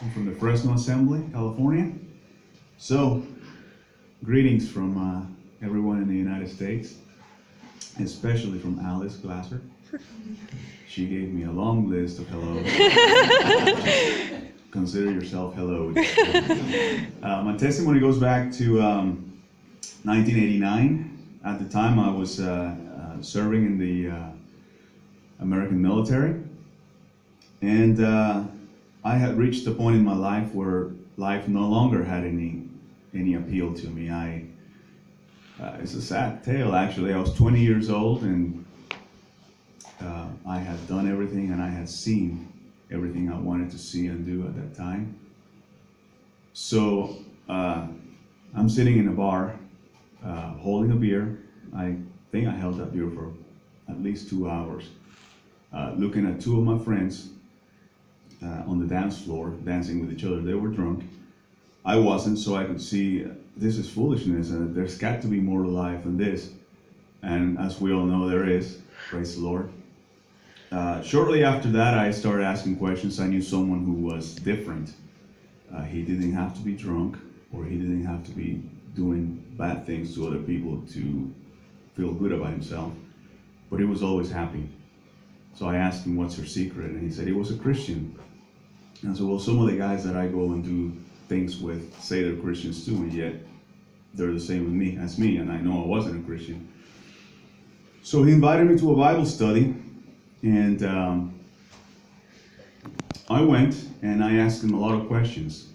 I'm from the Fresno Assembly, California. So, greetings from everyone in the United States, especially from Alice Glasser. She gave me a long list of hellos. Consider yourself helloed. My testimony goes back to 1989. At the time, I was serving in the American military, and I had reached a point in my life where life no longer had any appeal to me. It's a sad tale, actually. I was 20 years old, and I had done everything, and I had seen everything I wanted to see and do at that time. So I'm sitting in a bar, holding a beer. I think I held that beer for at least 2 hours, looking at two of my friends on the dance floor, dancing with each other. They were drunk. I wasn't, so I could see this is foolishness, and there's got to be more to life than this. And as we all know, there is. Praise the Lord. Shortly after that, I started asking questions. I knew someone who was different. He didn't have to be drunk, or he didn't have to be doing bad things to other people to feel good about himself, but he was always happy. So I asked him, what's your secret? And he said he was a Christian. And I said, well, some of the guys that I go and do things with say they're Christians too, and yet they're the same as me, and I know I wasn't a Christian. So he invited me to a Bible study, and I went and I asked him a lot of questions.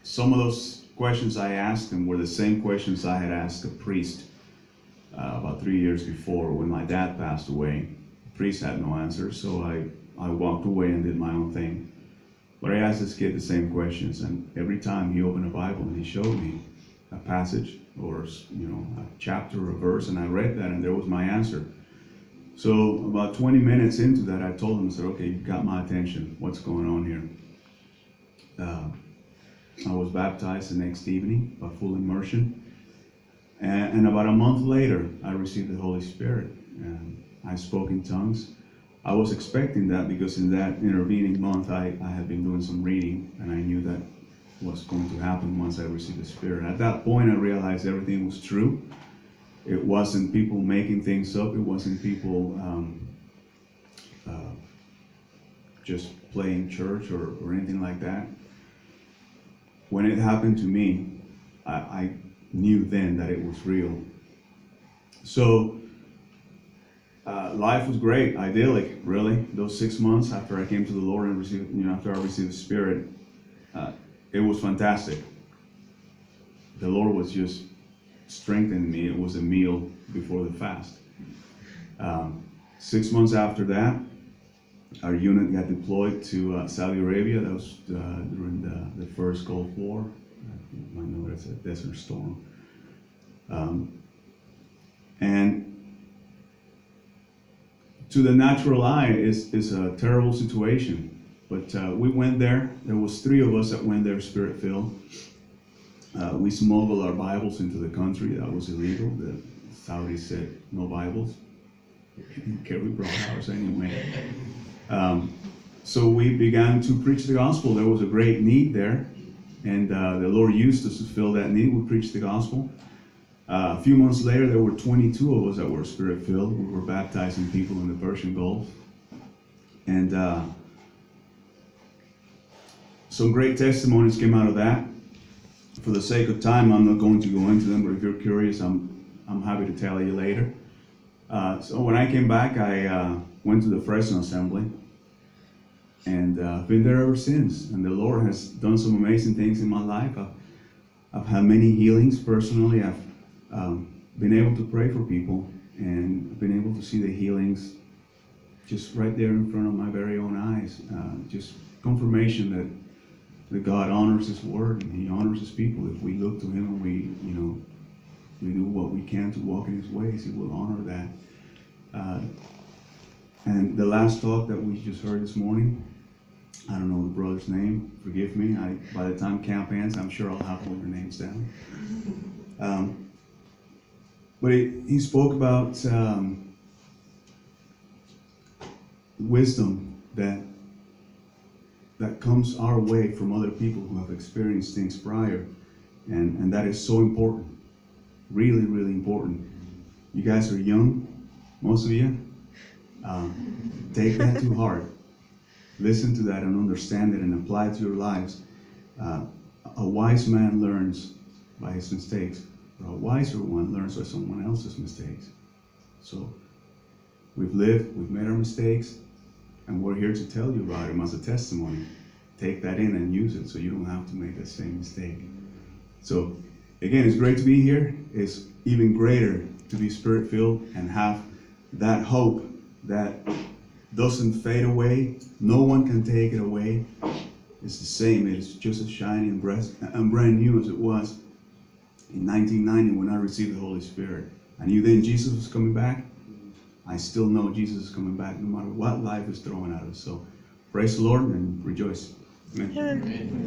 Some of those questions I asked him were the same questions I had asked a priest about 3 years before when my dad passed away. The priest had no answer, so I walked away and did my own thing. But I asked this kid the same questions, and every time he opened a Bible and he showed me a passage or a chapter or a verse, and I read that, and there was my answer. So about 20 minutes into that, I told him, I said, okay, you got my attention. What's going on here? I was baptized the next evening by full immersion. And about a month later, I received the Holy Spirit. And I spoke in tongues. I was expecting that because in that intervening month, I had been doing some reading, and I knew that was going to happen once I received the Spirit. At that point, I realized everything was true. It wasn't people making things up. It wasn't people just playing church or anything like that. When it happened to me, I knew then that it was real. So life was great, idyllic, really. Those 6 months after I came to the Lord and after I received the Spirit, it was fantastic. The Lord was just strengthening me. It was a meal before the fast. 6 months after that, our unit got deployed to Saudi Arabia. That was during the first Gulf War. You might know it as a Desert Storm. And to the natural eye, it's a terrible situation. But we went there. There was 3 of us that went there spirit-filled. We smuggled our Bibles into the country. That was illegal. The Saudis said no Bibles. Okay, we brought ours anyway. So we began to preach the gospel. There was a great need there, and the Lord used us to fill that need. We preached the gospel. A few months later, there were 22 of us that were spirit-filled. We were baptizing people in the Persian Gulf. And some great testimonies came out of that. For the sake of time, I'm not going to go into them, but if you're curious, I'm happy to tell you later. So when I came back, I went to the Fresno Assembly, and I've been there ever since. And the Lord has done some amazing things in my life. I've had many healings personally. I've been able to pray for people, and been able to see the healings just right there in front of my very own eyes. Just confirmation that God honors His word, and He honors His people. If we look to Him and we do what we can to walk in His ways, He will honor that. And the last talk that we just heard this morning, I don't know the brother's name. Forgive me. By the time camp ends, I'm sure I'll have all your names down. But he spoke about wisdom that that comes our way from other people who have experienced things prior. And that is so important. Really, really important. You guys are young, most of you. Take that to heart. Listen to that and understand it and apply it to your lives. A wise man learns by his mistakes, but a wiser one learns by someone else's mistakes. So we've lived, we've made our mistakes, and we're here to tell you about them as a testimony. Take that in and use it so you don't have to make the same mistake. So again, it's great to be here. It's even greater to be spirit-filled and have that hope that doesn't fade away. No one can take it away. It's the same. It's just as shiny and brand new as it was in 1990 when I received the Holy Spirit. I knew then Jesus was coming back. I still know Jesus is coming back no matter what life is throwing at us. So praise the Lord and rejoice. Amen.